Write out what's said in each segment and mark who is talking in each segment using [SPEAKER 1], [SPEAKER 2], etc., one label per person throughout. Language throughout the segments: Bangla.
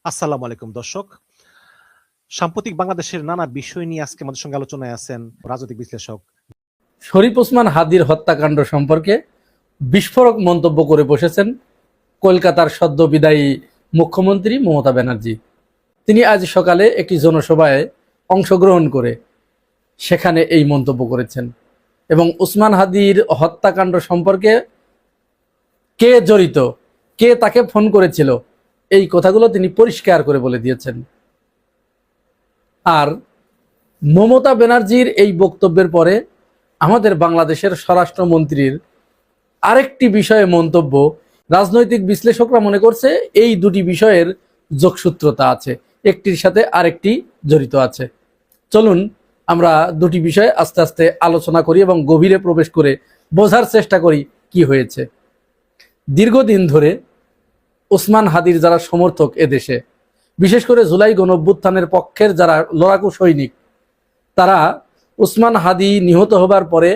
[SPEAKER 1] আসসালামু আলাইকুম দর্শক। সাম্প্রতিক বাংলাদেশের নানা বিষয় নিয়ে আজকে আমাদের সঙ্গে আলোচনায় আছেন রাজনৈতিক বিশ্লেষক।
[SPEAKER 2] শরীফ ওসমান হাদির হত্যাকাণ্ড সম্পর্কে বিস্ফোরক মন্তব্য করে বসেছেন কলকাতার সদ্য বিদায়ী মুখ্যমন্ত্রী মমতা ব্যানার্জি। তিনি আজ সকালে একটি জনসভায় অংশগ্রহণ করে সেখানে এই মন্তব্য করেছেন এবং ওসমান হাদির হত্যাকাণ্ড সম্পর্কে কে জড়িত, কে তাকে ফোন করেছিল, এই কথাগুলো তিনি পরিষ্কার করে বলে দিয়েছেন। আর মমতা ব্যানার্জির এই বক্তব্যের পরে আমাদের বাংলাদেশের স্বরাষ্ট্রমন্ত্রীর আরেকটি বিষয়ে মন্তব্য, রাজনৈতিক বিশ্লেষকরা মনে করছে এই দুটি বিষয়ের যোগসূত্রতা আছে, একটির সাথে আরেকটি জড়িত আছে। চলুন আমরা দুটি বিষয়ে আস্তে আস্তে আলোচনা করি এবং গভীরে প্রবেশ করে বোঝার চেষ্টা করি কি হয়েছে। দীর্ঘদিন ধরে ওসমান হাদির যারা সমর্থক এদেশে, বিশেষ করে জুলাই গণঅভ্যুত্থানের পক্ষের যারা লড়াকু সৈনিক, তারা ওসমান হাদি নিহত হবার পরে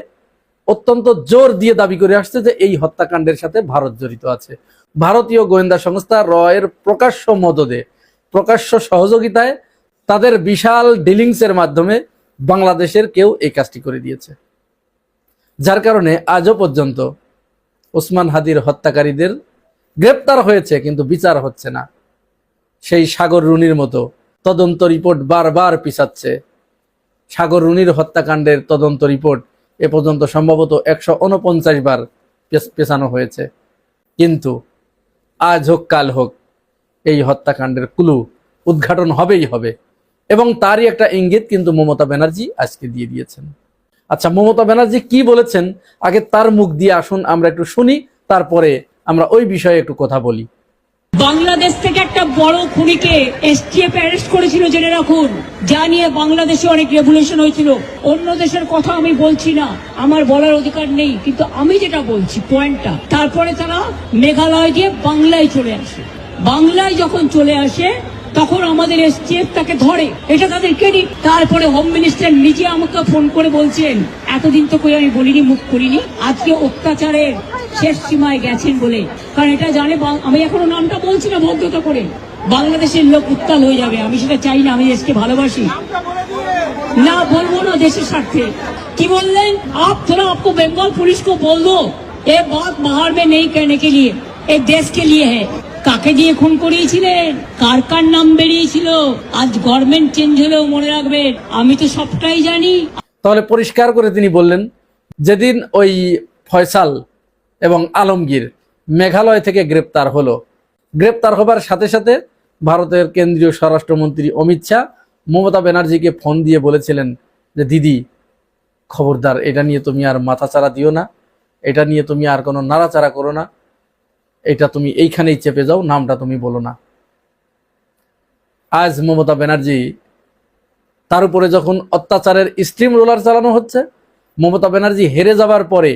[SPEAKER 2] অত্যন্ত জোর দিয়ে দাবি করে আসছে যে এই হত্যাকাণ্ডের সাথে ভারত জড়িত আছে। ভারতীয় গোয়েন্দা সংস্থা রয়ের প্রকাশ্য মদদে, প্রকাশ্য সহযোগিতায়, তাদের বিশাল ডিলিংসের মাধ্যমে বাংলাদেশের কেউ এই কাজটি করে দিয়েছে, যার কারণে আজও পর্যন্ত ওসমান হাদির হত্যাকারীদের গ্রেপ্তার হয়েছে কিন্তু বিচার হচ্ছে না। সেই সাগর রুনির মতো তদন্ত রিপোর্ট বারবার পিছাচ্ছে। সাগর রুনির হত্যাকাণ্ডের তদন্ত রিপোর্ট এ পর্যন্ত সম্ভবত 149 বার পেছানো হয়েছে, কিন্তু আজ হোক কাল হোক এই হত্যাকাণ্ডের ক্লু উদ্ঘাটন হবেই হবে এবং তারই একটা ইঙ্গিত কিন্তু মমতা ব্যানার্জি আজকে দিয়ে দিয়েছেন। আচ্ছা, মমতা ব্যানার্জি কি বলেছেন আগে তার মুখ দিয়ে আসুন আমরা একটু শুনি, তারপরে আমরা ওই বিষয়ে একটু কথা বলি।
[SPEAKER 3] বাংলাদেশ থেকে একটা বড় খুনিকে এসটিএফ অ্যারেস্ট করেছিল, জেনে রাখুন। যা নিয়ে বাংলাদেশে অনেক রেভলিউশন হয়েছিল। অন্য দেশের কথা আমি বলছি না, আমার বলার অধিকার নেই, কিন্তু আমি যেটা বলছি পয়েন্টটা, তারপরে তারা মেঘালয় দিয়ে বাংলায় চলে আসে। বাংলায় যখন চলে আসে তখন আমাদের এসটিএফ তাকে ধরে, এটা তাদের ক্রেডিট। তারপরে হোম মিনিস্টার নিজে আমাকে ফোন করে বলছেন, এতদিন তো কই আমি বলিনি, মুখ করিনি, আজকে অত্যাচারের শেষ সীমায় গেছেন বলে। কারণ এটা জানে, আমি এখনো নামটা বলছি না ভদ্রতা করে, বাংলাদেশের লোক উত্তাল হয়ে যাবে। আমি সেটা চাই না, আমি দেশকে ভালোবাসি, না বলবো না দেশের স্বার্থে। কি বললেন, आप थोड़ा आपको बंगाल पुलिस को बोल दो ये बात बाहर में नहीं कहने के लिए, ये देश के लिए है। কাকে দিয়ে খুন করিয়েছিলেন, কার কার নাম বেরিয়েছিল, আজ গভর্নমেন্ট চেঞ্জ হলেও মনে রাখবেন আমি তো সবটাই জানি।
[SPEAKER 2] তাহলে পরিষ্কার করে তিনি বললেন, যেদিন ওই ফয়সাল এবং আলমগীর মেঘালয় থেকে গ্রেপ্তার হলো, গ্রেপ্তার হবার সাথে সাথে ভারতের কেন্দ্রীয় স্বরাষ্ট্রমন্ত্রী অমিত শাহ মমতা ব্যানার্জিকে ফোন দিয়ে বলেছিলেন যে দিদি খবরদার, এটা নিয়ে তুমি আর মাথাচাড়া দিও না, এটা নিয়ে তুমি আর কোনো নাড়াচাড়া করো না, এটা তুমি এইখানেই চেপে যাও, নামটা তুমি বলো না। আজ মমতা ব্যানার্জি তার উপরে যখন অত্যাচারের স্ট্রিম রোলার চালানো হচ্ছে, মমতা ব্যানার্জি হেরে যাবার পরে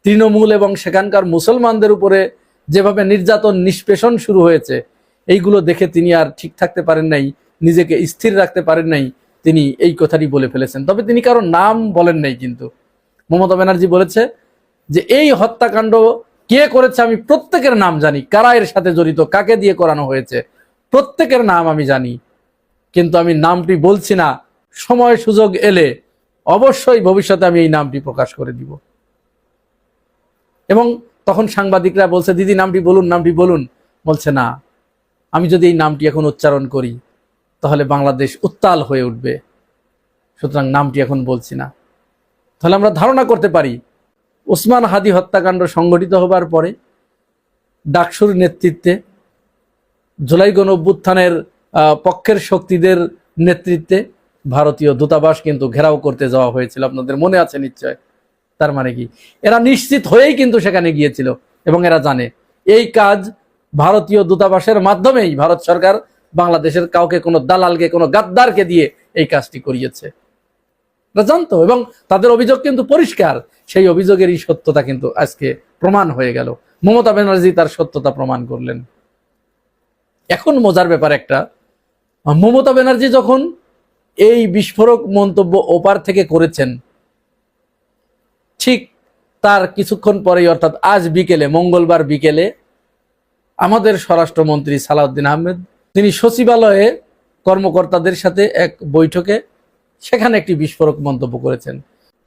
[SPEAKER 2] তৃণমূল এবং সেখানকার মুসলমানদের উপরে যেভাবে নির্যাতন নিষ্পেষণ শুরু হয়েছে, এইগুলো দেখে তিনি আর ঠিক থাকতে পারেন নাই, নিজেকে স্থির রাখতে পারেন নাই, তিনি এই কথাটি বলে ফেলেছেন। তবে তিনি কারো নাম বলেন নাই, কিন্তু মমতা ব্যানার্জি বলেছে যে এই হত্যাকাণ্ড কে করেছে আমি প্রত্যেকের নাম জানি, কারা এর সাথে জড়িত, কাকে দিয়ে করানো হয়েছে, প্রত্যেকের নাম আমি জানি, কিন্তু আমি নামটি বলছি না, সময় সুযোগ এলে অবশ্যই ভবিষ্যতে আমি এই নামটি প্রকাশ করে দিব। এবং তখন সাংবাদিকরা বলছে, দিদি নামটি বলুন, নামটি বলুন। বলছে না, আমি যদি এই নামটি এখন উচ্চারণ করি তাহলে বাংলাদেশ উত্তাল হয়ে উঠবে, সুতরাং নামটি এখন বলছি না। তাহলে আমরা ধারণা করতে পারি ওসমান হাদি হত্যাকাণ্ড সংঘটিত হবার পরে ডাকসুর নেতৃত্বে, জুলাই গণঅভ্যুত্থানের পক্ষের শক্তিদের নেতৃত্বে ভারতীয় দূতাবাস কিন্তু ঘেরাও করতে যাওয়া হয়েছিল, আপনাদের মনে আছে নিশ্চয়। তার মানে কি, এরা নিশ্চিত হয়েই কিন্তু সেখানে গিয়েছিল এবং এরা জানে এই কাজ ভারতীয় দূতাবাসের মাধ্যমেই ভারত সরকার বাংলাদেশের কাউকে, কোনো দালালকে, কোনো গাদ্দারকে দিয়ে এই কাজটি করিয়েছে, এরা জানতো। এবং তাদের অভিযোগ কিন্তু পরিষ্কার, সেই অভিযোগেরই সত্যতা কিন্তু আজকে প্রমাণ হয়ে গেল। মমতা ব্যানার্জি তার সত্যতা প্রমাণ করলেন। এখন মজার ব্যাপার একটা, মমতা ব্যানার্জি যখন এই বিস্ফোরক মন্তব্য ওপার থেকে করেছেন, ঠিক তার কিছুক্ষণ পরেই, অর্থাৎ আজ বিকেলে, মঙ্গলবার বিকেলে, আমাদের স্বরাষ্ট্রমন্ত্রী সালাউদ্দিন আহমেদ তিনি সচিবালয়ে কর্মকর্তাদের সাথে এক বৈঠকে সেখানে একটি বিস্ফোরক মন্তব্য করেছেন।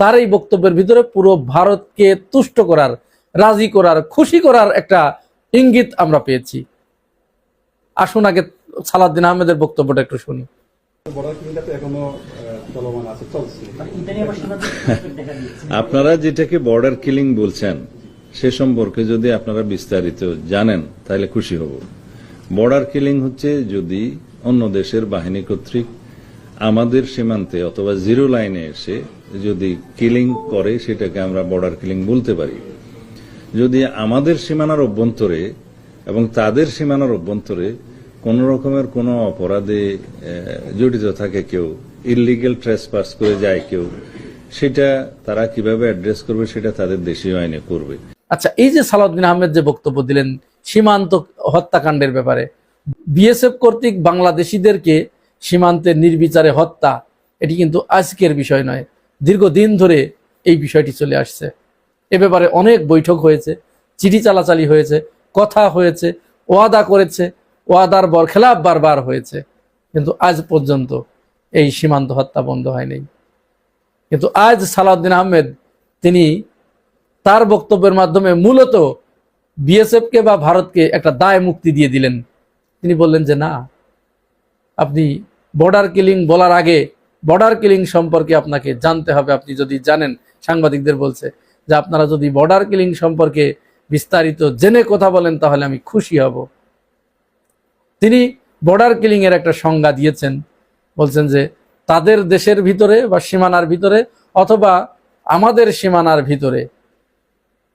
[SPEAKER 2] তার এই বক্তব্যের ভিতরে পুরো ভারতকে তুষ্ট করার, রাজি করার, খুশি করার একটা ইঙ্গিত আমরা পেয়েছি। আসুন আগে সালাউদ্দিন আহমেদের বক্তব্যটা একটু শুনি।
[SPEAKER 4] আপনারা যেটাকে বর্ডার কিলিং বলছেন সে সম্পর্কে যদি আপনারা বিস্তারিত জানেন তাহলে খুশি হব। বর্ডার কিলিং হচ্ছে যদি অন্য দেশের বাহিনী কর্তৃক আমাদের সীমান্তে অথবা জিরো লাইনে এসে যদি কিলিং করে সেটাকে আমরা বর্ডার কিলিং বলতে পারি। যদি আমাদের সীমানার অভ্যন্তরে এবং তাদের সীমানার অভ্যন্তরে কোন রকমের কোনো অপরাধে জড়িত থাকে কেউ, ইললিগ্যাল ট্রেসপাস করে যায় কেউ, সেটা তারা কিভাবে অ্যাড্রেস করবে সেটা তাদের দেশীয় আইনে করবে।
[SPEAKER 2] আচ্ছা, এই যে সালাউদ্দিন আহমেদ যে বক্তব্য দিলেন সীমান্ত হত্যাকাণ্ডের ব্যাপারে, বিএসএফ কর্তৃক বাংলাদেশিদেরকে সীমান্তে নির্বিচারে হত্যা, এটি কিন্তু আজকের বিষয় নয়, দীর্ঘদিন ধরে এই বিষয়টি চলে আসছে। এ ব্যাপারে অনেক বৈঠক হয়েছে, চিঠি চালাচালি হয়েছে, কথা হয়েছে, ওয়াদা করেছে, ওয়াদার বরখেলাপ বারবার হয়েছে, কিন্তু আজ পর্যন্ত এই সীমান্ত হত্যা বন্ধ হয়নি। কিন্তু আজ সালাউদ্দিন আহমেদ তিনি তার বক্তব্যের মাধ্যমে মূলত বিএসএফকে বা ভারতকে একটা দায় মুক্তি দিয়ে দিলেন। তিনি বললেন যে না, আপনি বর্ডার কিলিং বলার আগে বর্ডার কিলিং সম্পর্কে আপনাকে জানতে হবে। আপনি যদি জানেন, সাংবাদিকদের বলছে যে আপনারা যদি বর্ডার কিলিং সম্পর্কে বিস্তারিত জেনে কথা বলেন তাহলে আমি খুশি হব। তিনি বর্ডার কিলিং এর একটা সংজ্ঞা দিয়েছেন, বলছেন যে তাদের দেশের ভিতরে বা সীমানার ভিতরে অথবা আমাদের সীমানার ভিতরে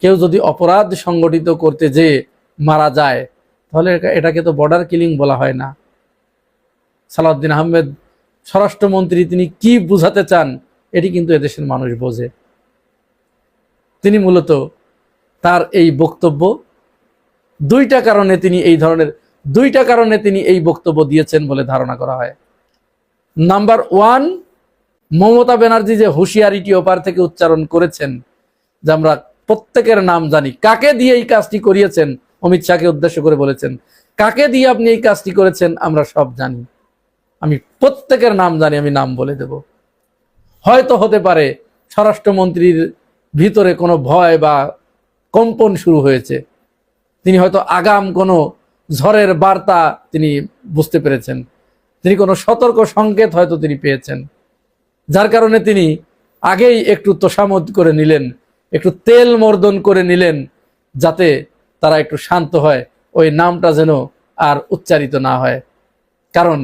[SPEAKER 2] কেউ যদি অপরাধ সংগঠিত করতে যেয়ে মারা যায় তাহলে এটাকে তো বর্ডার কিলিং বলা হয় না। সালাউদ্দিন আহমেদ স্বরাষ্ট্রমন্ত্রী, তিনি কি বুঝাতে চান এটি কিন্তু এদেশের মানুষ বোঝে। তিনি মূলত তার এই বক্তব্য দুইটা কারণে তিনি এই বক্তব্য দিয়েছেন বলে ধারণা করা হয়। নাম্বার ওয়ান, মমতা ব্যানার্জি যে হুঁশিয়ারিটি ওপার থেকে উচ্চারণ করেছেন যে আমরা প্রত্যেকের নাম জানি, কাকে দিয়ে এই কাজটি করিয়েছেন, অমিত শাহকে উদ্দেশ্য করে বলেছেন, কাকে দিয়ে আপনি এই কাজটি করেছেন আমরা সব জানি, আমি প্রত্যেকের নাম জানি, আমি নাম বলে দেব। হয়তো হতে পারে স্বরাষ্ট্রমন্ত্রীর ভিতরে কোনো ভয় বা কম্পন শুরু হয়েছে, তিনি হয়তো আগাম কোনো ঝড়ের বার্তা তিনি বুঝতে পেরেছেন, তিনি কোনো সতর্ক সংকেত হয়তো তিনি পেয়েছেন, যার কারণে তিনি আগেই একটু তোষামোদ করে নিলেন, একটু তেল মর্দন করে নিলেন, যাতে তারা একটু শান্ত হয়, ওই নামটা যেন আর উচ্চারিত না হয়। কারণ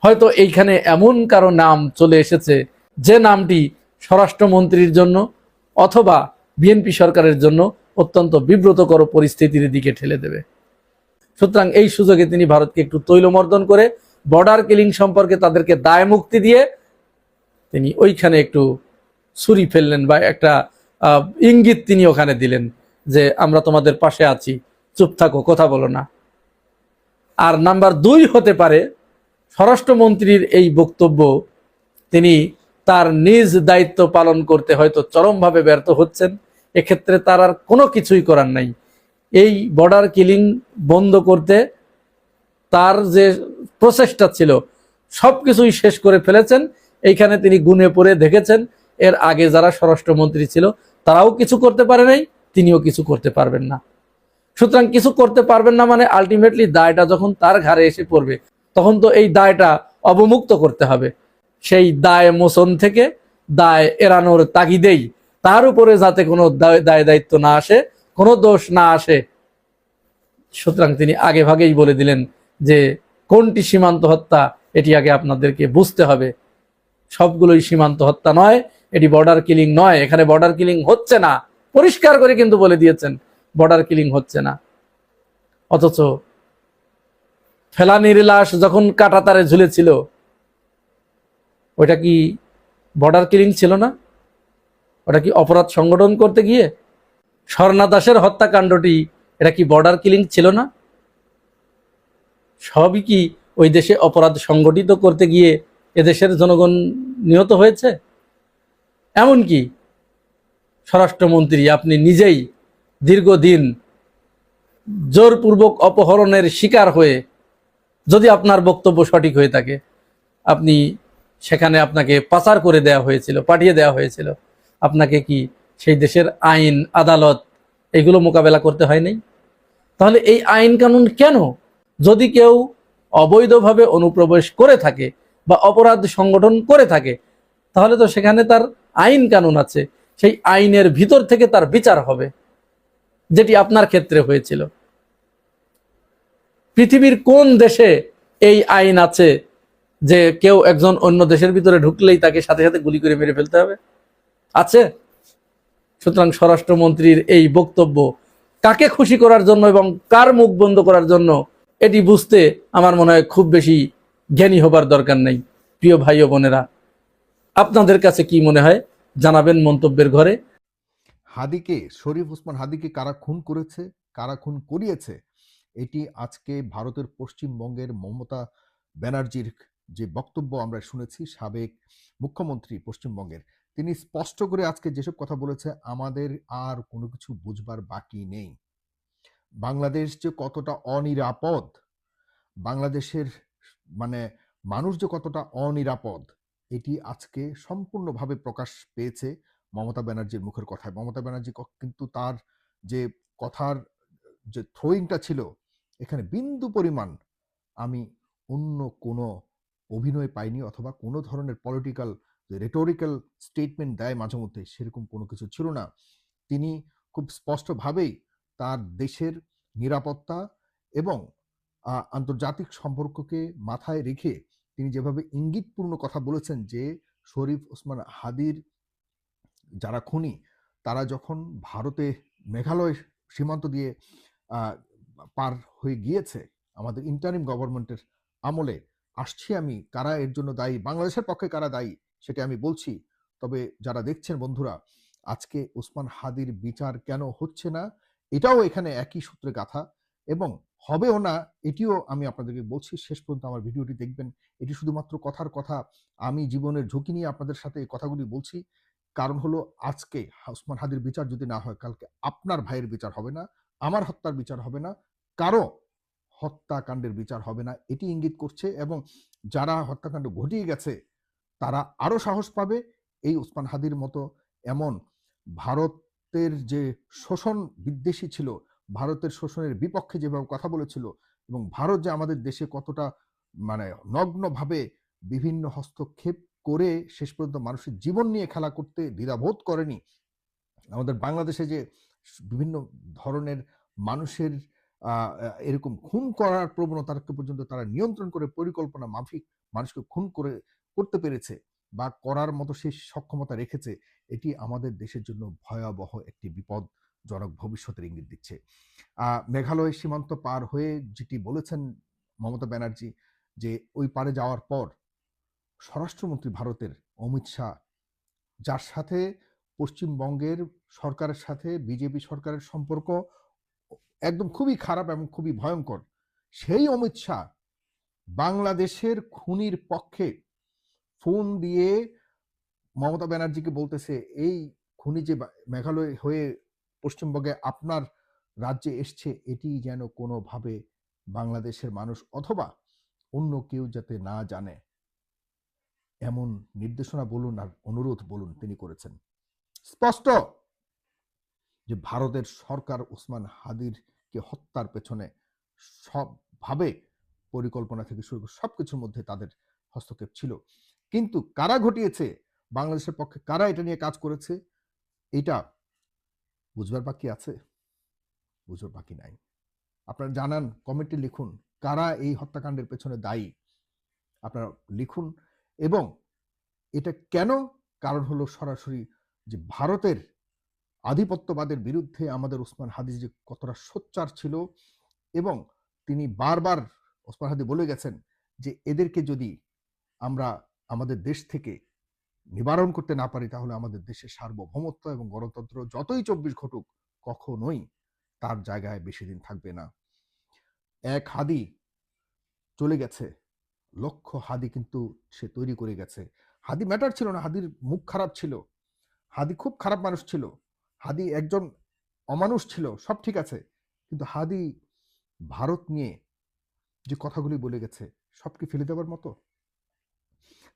[SPEAKER 2] হয়তো এইখানে এমন কারো নাম চলে এসেছে যে নামটি স্বরাষ্ট্রমন্ত্রীর জন্য অথবা বিএনপি সরকারের জন্য অত্যন্ত বিব্রতকর পরিস্থিতির দিকে ঠেলে দেবে। সুতরাং এই সুযোগে তিনি ভারতকে একটু তৈলমর্দন করে বর্ডার কিলিং সম্পর্কে তাদেরকে দায় মুক্তি দিয়ে তিনি ওইখানে একটু ছুরি ফেললেন বা একটা ইঙ্গিত তিনি ওখানে দিলেন যে আমরা তোমাদের পাশে আছি, চুপ থাকো, কথা বলো না। আর নাম্বার দুই হতে পারে স্বরাষ্ট্রমন্ত্রীর এই বক্তব্য তিনি তার নিজ দায়িত্ব পালন করতে হয়তো চরমভাবে ব্যর্থ হচ্ছেন। এক্ষেত্রে তার আর কোনো কিছুই করার নাই। এই বর্ডার কিলিং বন্ধ করতে তার যে প্রচেষ্টা ছিল সবকিছুই শেষ করে ফেলেছেন। এইখানে তিনি গুনে পড়ে দেখেছেন এর আগে যারা স্বরাষ্ট্রমন্ত্রী ছিল তারাও কিছু করতে পারে নাই, তিনিও কিছু করতে পারবেন না। সুতরাং কিছু করতে পারবেন না মানে আলটিমেটলি দায়টা যখন তার ঘাড়ে এসে পড়বে তখন তো এই দায়টা অবমুক্ত করতে হবে। সেই দায় মোচন থেকে দায় এড়ানোর তাগিদেই তার উপরে যাতে কোনো দায় দায়িত্ব না আসে, কোনো দোষ না আসে, সুতরাং তিনি আগে ভাগেই বলে দিলেন যে কোনটি সীমান্ত হত্যা এটি আগে আপনাদেরকে বুঝতে হবে। সবগুলোই সীমান্ত হত্যা নয়, এটি বর্ডার কিলিং নয়, এখানে বর্ডার কিলিং হচ্ছে না, পরিষ্কার করে কিন্তু বলে দিয়েছেন বর্ডার কিলিং হচ্ছে না। অথচ ফেলানির লাশ যখন কাঁটাতারে ঝুলেছিল ওইটা কি বর্ডার কিলিং ছিল না? ওটা কি অপরাধ সংগঠন করতে গিয়ে? স্বর্ণা দাসের হত্যাকাণ্ডটি এটা কি বর্ডার কিলিং ছিল না? সবই কি ওই দেশে অপরাধ সংগঠিত করতে গিয়ে এদেশের জনগণ নিহত হয়েছে? এমনকি স্বরাষ্ট্রমন্ত্রী আপনি নিজেই দীর্ঘদিন জোরপূর্বক অপহরণের শিকার হয়ে যদি আপনার বক্তব্য সঠিক হয়ে থাকে, আপনি সেখানে আপনাকে পাচার করে দেওয়া হয়েছিল, পাঠিয়ে দেওয়া হয়েছিল, আপনাকে কি সেই দেশের আইন আদালত এগুলো মোকাবেলা করতে হয় নাই? তাহলে এই আইন কানুন কেন? যদি কেউ অবৈধভাবে অনুপ্রবেশ করে থাকে বা অপরাধ সংগঠন করে থাকে, তাহলে তো সেখানে তার আইন কানুন আছে, সেই আইনের ভিতর থেকে তার বিচার হবে, যেটি আপনার ক্ষেত্রে হয়েছিল। পৃথিবীর কোন দেশে এই আইন আছে যে কেউ একজন অন্য দেশের ভিতরে ঢুকলেই তাকে সাথে সাথে গুলি করে মেরে ফেলতে হবে? আছে? সুতরাং স্বরাষ্ট্রমন্ত্রীর এই বক্তব্য কাকে খুশি করার জন্য এবং কার মুখ বন্ধ করার জন্য, এটি বুঝতে আমার মনে হয় খুব বেশি জ্ঞানী হবার দরকার নেই। প্রিয় ভাই ও বোনেরা, আপনাদের কাছে কি মনে হয় জানাবেন মন্তব্যের ঘরে।
[SPEAKER 5] হাদিকে, শরীফ ওসমান হাদিকে কারা খুন করেছে, কারা খুন করিয়েছে, এটি আজকে ভারতের পশ্চিমবঙ্গের মমতা ব্যানার্জির যে বক্তব্য আমরা শুনেছি, সাবেক মুখ্যমন্ত্রী পশ্চিমবঙ্গের, তিনি স্পষ্ট করে আজকে যেসব কথা বলেছে, আমাদের আর কোনো কিছু বুঝবার বাকি নেই। বাংলাদেশ যে কতটা অনিরাপদ, বাংলাদেশের মানে মানুষ যে কতটা অনিরাপদ, এটি আজকে সম্পূর্ণভাবে প্রকাশ পেয়েছে মমতা ব্যানার্জির মুখের কথায়। মমতা ব্যানার্জি কিন্তু তার যে কথার যে থ্রোয়িংটা ছিল, এখানে বিন্দু পরিমাণ আমি অন্য কোনো অভিনয় পাইনি, অথবা কোনো ধরনের পলিটিক্যাল রেটোরিক্যাল স্টেটমেন্ট দেয় মাঝে মধ্যে, সেরকম কোনো কিছু ছিল না। তিনি খুব স্পষ্টভাবেই তার দেশের নিরাপত্তা এবং আন্তর্জাতিক সম্পর্ককে মাথায় রেখে তিনি যেভাবে ইঙ্গিতপূর্ণ কথা বলেছেন যে শরীফ ওসমান হাদির যারা খুনি, তারা যখন ভারতে মেঘালয় সীমান্ত দিয়ে পার হয়ে গিয়েছে, আমাদের ইন্টারিম গভর্নমেন্টের আমলে, আসছি আমি, কারা এর জন্য দায়ী, বাংলাদেশের পক্ষে কারা দায়ী সেটা আমি বলছি। তবে যারা দেখছেন বন্ধুরা, আজকে ওসমান হাদির বিচার কেন হচ্ছে না, এটাও এখানে একই সূত্রে গাথা, এবং হবেও না, এটিও আমি আপনাদেরকে বলছি। শেষ পর্যন্ত আমার ভিডিওটি দেখবেন। এটি শুধুমাত্র কথার কথা, আমি জীবনের ঝুঁকি নিয়ে আপনাদের সাথে এই কথাগুলি বলছি। কারণ হলো, আজকে ওসমান হাদির বিচার যদি না হয়, কালকে আপনার ভাইয়ের বিচার হবে না, আমার হত্যার বিচার হবে না, কারো হত্যাকাণ্ডের বিচার হবে না, এটি ইঙ্গিত করছে। এবং যারা হত্যাকাণ্ড ঘটিয়ে গেছে, তারা আরো সাহস পাবে এই ওসমান হাদির মতো এমন ভারতের যে শোষণ বিদ্বেষী ছিল, ভারতের শোষণের বিপক্ষে যেভাবে কথা বলেছিল, এবং ভারত যে আমাদের দেশে কতটা মানে নগ্নভাবে বিভিন্ন হস্তক্ষেপ করে শেষ পর্যন্ত মানুষের জীবন নিয়ে খেলা করতে দ্বিধাবোধ করেনি। আমাদের বাংলাদেশে যে বিভিন্ন ধরনের মানুষের এরকম খুন করার প্রবণতাকে পর্যন্ত তারা নিয়ন্ত্রণ করে পরিকল্পনা মাফিক মানুষকে খুন করতে পেরেছে বা করার মতো সেই সক্ষমতা রেখেছে, এটি আমাদের দেশের জন্য ভয়াবহ একটি বিপদজনক ভবিষ্যতের ইঙ্গিত দিচ্ছে। মেঘালয় সীমান্ত পার হয়ে যেটি বলেছেন মমতা ব্যানার্জি, যে ওই পারে যাওয়ার পর স্বরাষ্ট্রমন্ত্রী ভারতের অমিত শাহ, যার সাথে পশ্চিমবঙ্গের সরকারের সাথে বিজেপি সরকারের সম্পর্ক একদম খুবই খারাপ এবং খুবই ভয়ঙ্কর, সেই অমিত শাহ বাংলাদেশের খুনির পক্ষে ফোন দিয়ে মমতা ব্যানার্জিকে বলতেছে, এই খুনি যে মেঘালয় হয়ে পশ্চিমবঙ্গে আপনার রাজ্যে এসছে, এটি যেন কোনোভাবে বাংলাদেশের মানুষ অথবা অন্য কেউ যাতে না জানে, এমন নির্দেশনা বলুন আর অনুরোধ বলুন তিনি করেছেন। স্পষ্ট যে ভারতের সরকার ওসমান হাদিরকে হত্যার পেছনে সবভাবে পরিকল্পনা থেকে শুরু করে সবকিছুর মধ্যে তাদের হস্তক্ষেপ ছিল। কিন্তু কারা ঘটিয়েছে, বাংলাদেশের পক্ষে কারা এটা নিয়ে কাজ করেছে, এটা বুঝবার বাকি আছে, বুঝবার বাকি নাই। আপনারা জানান, কমেন্টে লিখুন কারা এই হত্যাকাণ্ডের পেছনে দায়ী, আপনারা লিখুন। এবং এটা কেন, কারণ হলো সরাসরি যে ভারতের আধিপত্যবাদের বিরুদ্ধে আমাদের ওসমান হাদি যে কতটা সোচ্চার ছিল, এবং তিনি বারবার ওসমান হাদি বলে গেছেন যে এদেরকে যদি আমরা আমাদের দেশ থেকে নিবারণ করতে না পারি, তাহলে আমাদের দেশের সার্বভৌমত্ব এবং গণতন্ত্র যতই 24 ঘটুক, কখনোই তার জায়গায় বেশি দিন থাকবে না। এক হাদি চলে গেছে, লক্ষ হাদি কিন্তু সে তৈরি করে গেছে। হাদি ম্যাটার ছিল না, হাদির মুখ খারাপ ছিল, হাদি খুব খারাপ মানুষ ছিল, হাদি একজন অমানুষ ছিল, সব ঠিক আছে, কিন্তু হাদি ভারত নিয়ে যে কথাগুলি বলে গেছে সব কি ফেলে দেওয়ার মতো?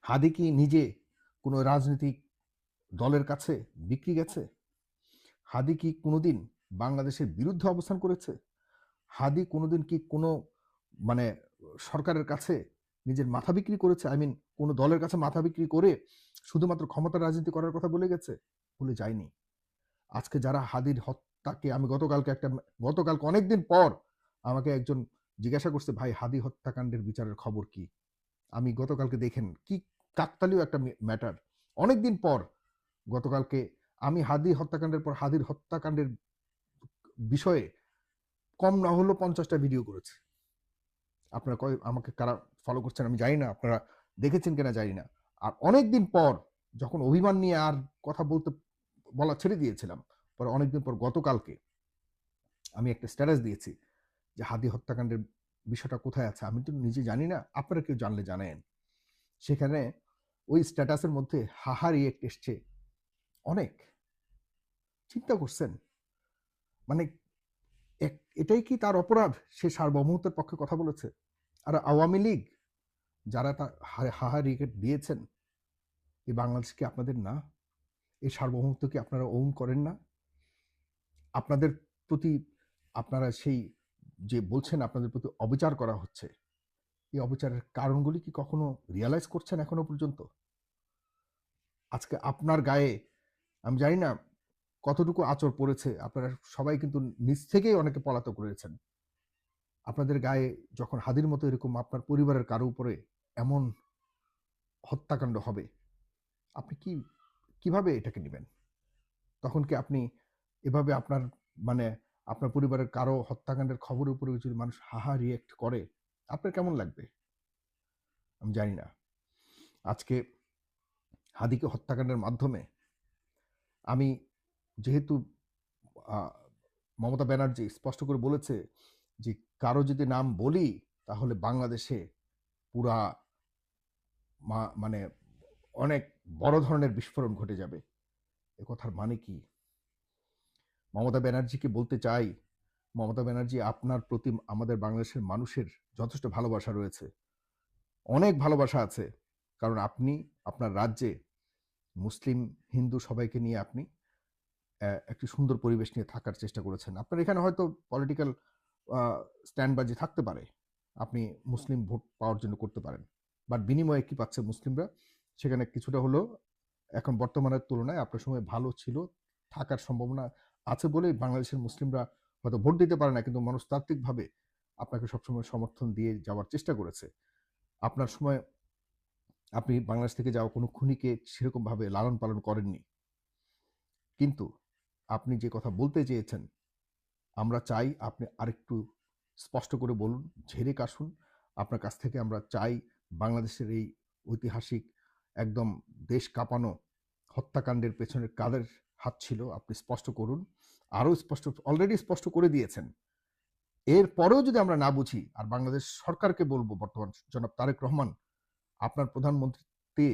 [SPEAKER 5] হাদি কি নিজে কোনো রাজনৈতিক দলের কাছে বিক্রি গেছে? হাদি কি কোনোদিন বাংলাদেশের বিরুদ্ধে অবস্থান করেছে? হাদি কোনোদিন কি কোনো মানে সরকারের কাছে নিজের মাথা বিক্রি করেছে? আই মিন কোনো দলের কাছে মাথা বিক্রি করে শুধুমাত্র ক্ষমতার রাজনীতি করার কথা বলে গেছে? বলে যায়নি। আজকে যারা হাদির হত্যাকে, আমি গতকালকে অনেকদিন পর আমাকে একজন জিজ্ঞাসা করছে, ভাই হাদি হত্যাকাণ্ডের বিচারের খবর কি? আমি গতকালকে দেখেন কি কাকতালীয় একটা ম্যাটার, অনেকদিন পর গতকালকে আমি হাদি হত্যাকাণ্ডের পর হাদির হত্যাকাণ্ডের বিষয়ে কম না হলেও 50টা ভিডিও করেছে। আপনারা আমাকে কারা ফলো করছেন আমি জানি না, আপনারা দেখেছেন কিনা জানি না। আর অনেকদিন পর যখন অভিমান নিয়ে আর কথা বলা ছেড়ে দিয়েছিলাম, পরে অনেকদিন পর গতকালকে আমি একটা স্ট্যাটাস দিয়েছি যে হাদি হত্যাকাণ্ডের বিষয়টা কোথায় আছে আমি তো নিজে জানি না, আপনারা কেউ জানলে জানেন। সেখানে ওই স্ট্যাটাসের মধ্যে হাহা রিয়েক্ট এসছে অনেক। চিন্তা করছেন মানে এটাই কি তার অপরাধ? সে সার্বভৌমত্বের পক্ষে কথা বলেছে। আর আওয়ামী লীগ যারা হাহা রিয়েক্ট দিয়েছেন, এই বাংলাদেশ কি আপনাদের না? এই সার্বভৌমত্ব কি আপনারা ওন করেন না? আপনাদের প্রতি আপনারা সেই যে বলছেন আপনাদের প্রতি অবিচার করা হচ্ছে, এই অবিচারের কারণগুলি কি কখনো রিয়ালাইজ করছেন এখনো পর্যন্ত? আজকে আপনার গায়ে আমি জানি না কতটুকু আঁচড় পড়েছে, আপনারা সবাই কিন্তু নিজ থেকেই অনেকে পলাতক রয়েছেন। আপনাদের গায়ে যখন হাদির মতো এরকম আপনার পরিবারের কারো উপরে এমন হত্যাকাণ্ড হবে, আপনি কিভাবে এটাকে নেবেন? তখন কি আপনি এভাবে আপনার পরিবারের কারো হত্যাকাণ্ডের খবরের উপরে যদি মানুষ হাহা রিয়েক্ট করে, আপনার কেমন লাগবে? আমি জানি না। আজকে হাদিকে হত্যাকাণ্ডের মাধ্যমে আমি যেহেতু মমতা ব্যানার্জি স্পষ্ট করে বলেছে যে কারো যদি নাম বলি তাহলে বাংলাদেশে পুরা মানে অনেক বড় ধরনের বিস্ফোরণ ঘটে যাবে। এ কথার মানে কি? মমতা ব্যানার্জিকে বলতে চাই, মমতা ব্যানার্জি আপনার প্রতি আমাদের বাংলাদেশের মানুষের যথেষ্ট ভালোবাসা রয়েছে, অনেক ভালোবাসা আছে। কারণ আপনি আপনার রাজ্যে মুসলিম হিন্দু সবাইকে নিয়ে আপনি একটি সুন্দর পরিবেশ নিয়ে থাকার চেষ্টা করেছেন। আপনার এখানে হয়তো পলিটিক্যাল স্ট্যান্ডবাজি থাকতে পারে, আপনি মুসলিম ভোট পাওয়ার জন্য করতে পারেন, বাট বিনিময়ে কি পাচ্ছে মুসলিমরা? সেখানে কিছুটা হলেও এখন বর্তমানের তুলনায় আপনার সময় ভালো ছিল, থাকার সম্ভাবনা আছে বলেই বাংলাদেশের মুসলিমরা হয়তো ভোট দিতে পারে না, কিন্তু মনস্তাত্ত্বিকভাবে আপনাকে সবসময় সমর্থন দিয়ে যাওয়ার চেষ্টা করেছে। আপনার সময় আপনি বাংলাদেশ থেকে যাওয়া কোনো খুনিকে সেরকমভাবে লালন পালন করেননি। কিন্তু আপনি যে কথা বলতে চেয়েছেন, আমরা চাই আপনি আরেকটু স্পষ্ট করে বলুন, ঝেড়ে কাশুন। আপনার কাছ থেকে আমরা চাই বাংলাদেশের এই ঐতিহাসিক একদম দেশ কাঁপানো হত্যাকাণ্ডের পেছনে কাদের হাত ছিল আপনি স্পষ্ট করুন। আরও স্পষ্ট, অলরেডি স্পষ্ট করে দিয়েছেন। এরপরেও যদি আমরা না বুঝি, আর বাংলাদেশ সরকারকে বলবো, বর্তমান জনাব তারেক রহমান আপনার প্রধানমন্ত্রী,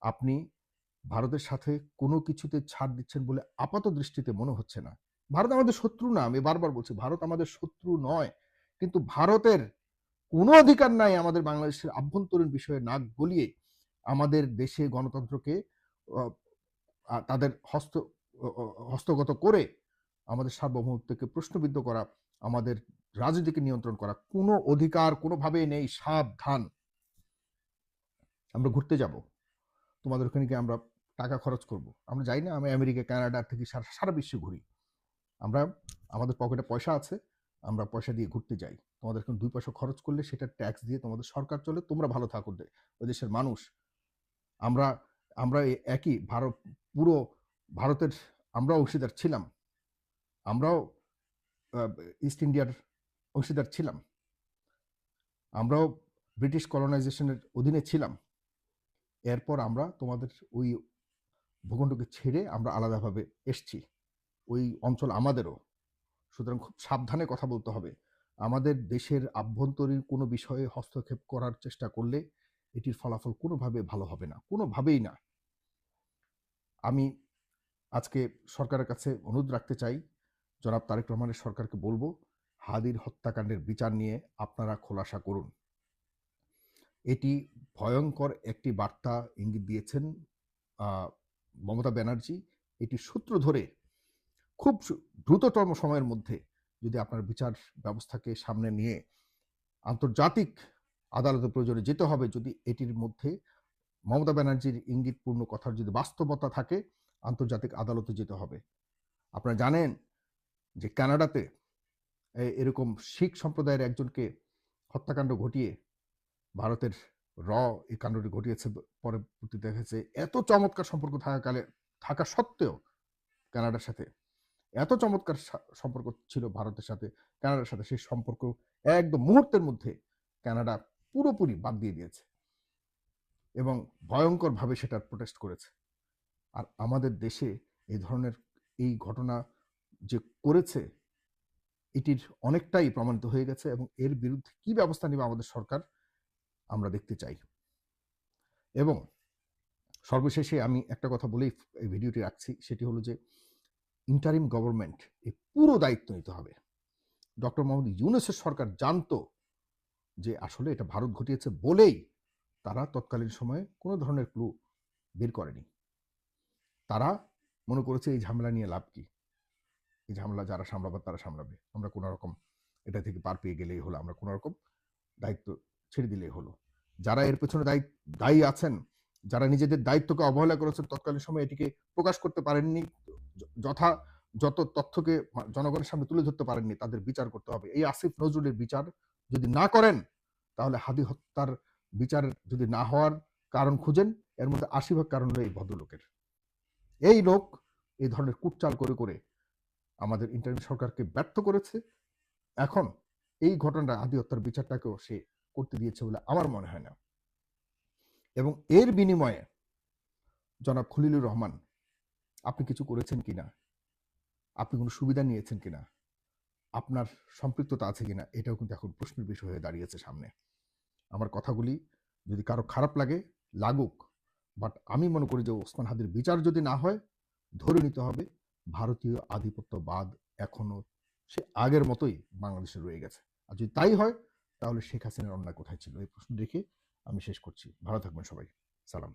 [SPEAKER 5] আপনি ভারতের সাথে কোনো কিছুতে ছাড় দিচ্ছেন বলে আপাত দৃষ্টিতে মনে হচ্ছে না। ভারত আমাদের শত্রু না, আমি বারবার বলছি ভারত আমাদের শত্রু নয়, কিন্তু ভারতের কোনো অধিকার নাই আমাদের বাংলাদেশের আভ্যন্তরীণ বিষয়ে নাক গলিয়ে আমাদের দেশে গণতন্ত্রকে তাদের হস্তগত করে আমাদের সার্বভৌমত্বকে প্রশ্নবিদ্ধ করা, আমাদের রাজনীতিকে নিয়ন্ত্রণ করা কোনো অধিকার কোনোভাবেই নেই। সাবধান। আমরা ঘুরতে যাব, তোমাদের ওখানে গিয়ে আমরা টাকা খরচ করব, আমরা যাই না, আমি আমেরিকা কানাডা থেকে সারা বিশ্বে ঘুরি, আমরা আমাদের পকেটে পয়সা আছে, আমরা পয়সা দিয়ে ঘুরতে যাই। তোমাদের এখন 2 পয়সা খরচ করলে সেটা ট্যাক্স দিয়ে তোমাদের সরকার চলে, তোমরা ভালো থাকো ওই দেশের মানুষ। আমরা একই পুরো ভারতের আমরাও অংশীদার ছিলাম, আমরাও ইস্ট ইন্ডিয়ার অংশীদার ছিলাম, আমরাও ব্রিটিশ কলোনাইজেশনের অধীনে ছিলাম। এরপর আমরা তোমাদের ওই ভূখণ্ডকে ছেড়ে আমরা আলাদাভাবে এসছি, ওই অঞ্চল আমাদেরও। সুতরাং খুব সাবধানে কথা বলতে হবে। আমাদের দেশের আভ্যন্তরীণ কোনো বিষয়ে হস্তক্ষেপ করার চেষ্টা করলে এটির ফলাফল কোনোভাবে ভালো হবে না, কোনোভাবেই না। আমি আজকে সরকারের কাছে অনুরোধ রাখতে চাই, জনাব তারেক রহমানের সরকারকে বলবো, হাদির হত্যাকাণ্ডের বিচার নিয়ে আপনারা খোলাসা করুন। এটি ভয়ঙ্কর একটি বার্তা ইঙ্গিত দিয়েছেন মমতা ব্যানার্জি। এটি সূত্র ধরে খুব দ্রুততম সময়ের মধ্যে যদি আপনার বিচার ব্যবস্থাকে সামনে নিয়ে আন্তর্জাতিক আদালতের প্রয়োজনে যেতে হবে, যদি এটির মধ্যে মমতা ব্যানার্জির ইঙ্গিতপূর্ণ কথার যদি বাস্তবতা থাকে, আন্তর্জাতিক আদালতে যেতে হবে। আপনারা জানেন যে কানাডাতে এরকম শিখ সম্প্রদায়ের একজনকে হত্যাকাণ্ড ঘটিয়ে ভারতের এই কাণ্ডটি ঘটিয়েছে। পরবর্তী দেখেছে এত চমৎকার সম্পর্ক থাকা সত্ত্বেও কানাডার সাথে এত চমৎকার সম্পর্ক ছিল ভারতের সাথে, কানাডার সাথে, সেই সম্পর্ক একদম মুহূর্তের মধ্যে কানাডা পুরোপুরি বাদ দিয়ে দিয়েছে এবং ভয়ঙ্করভাবে সেটার প্রোটেস্ট করেছে। আর আমাদের দেশে এই ধরনের এই ঘটনা যে করেছে এটির অনেকটাই প্রমাণিত হয়ে গেছে এবং এর বিরুদ্ধে কি ব্যবস্থা নেবে আমাদের সরকার আমরা দেখতে চাই। এবং সর্বশেষে আমি একটা কথা বলেই এই ভিডিওটি রাখছি, সেটি হলো যে ইন্টারিম গভর্নমেন্ট এই পুরো দায়িত্ব নিতে হবে। ডক্টর মোহাম্মদ ইউনূসের সরকার জানতো যে আসলে এটা ভারত ঘটিয়েছে বলেই তারা তৎকালীন সময়ে কোনো ধরনের ক্লু বের করেনি। তারা মনে করেছে এই ঝামেলা নিয়ে লাভ কি, এই ঝামেলা যারা সামলাবে তারা সামলাবে, আমরা কোনো রকম এটা থেকে পার পেয়ে গেলেই হলো, আমরা কোনো রকম দায়িত্ব ছেড়ে দিলেই হলো। যারা এর পেছনে দায়ী আছেন, যারা নিজেদের দায়িত্বকে অবহেলা করেছেন, তৎকালীন সময় এটিকে প্রকাশ করতে পারেননি, যত তথ্যকে জনগণের সামনে তুলে ধরতে পারেননি, তাদের বিচার করতে হবে। এই আসিফ নজরুলের বিচার যদি না করেন, তাহলে হাদি হত্যার বিচার যদি না হওয়ার কারণ খুঁজেন, এর মধ্যে ৮০% কারণ হলো এই ভদ্রলোকের। এই লোক এই ধরনের কুটচাল করে করে আমাদের ইন্টারিম সরকারকে ব্যর্থ করেছে। এখন এই ঘটনাটা হাদি হত্যার বিচারটাকেও সে করতে দিয়েছে বলে আমার মনে হয় না। এবং এর বিনিময়ে জনাব খলিলুর রহমান, আপনি কিছু করেছেন কিনা, আপনি কোনো সুবিধা নিয়েছেন কিনা, আপনার সম্পৃক্ততা আছে কিনা, এটাও কিন্তু এখন প্রশ্নের বিষয় হয়ে দাঁড়িয়েছে সামনে। আমার কথাগুলি যদি কারো খারাপ লাগে, লাগুক, বাট আমি মনে করি যে ওসমান হাদির বিচার যদি না হয়, ধরে নিতে হবে ভারতীয় আধিপত্যবাদ এখনো সে আগের মতোই বাংলাদেশে রয়ে গেছে। আর যদি তাই হয়, তাহলে শেখ হাসিনার অন্যায় কোথায় ছিল, এই প্রশ্ন রেখে আমি শেষ করছি। ভালো থাকবেন সবাই, সালাম।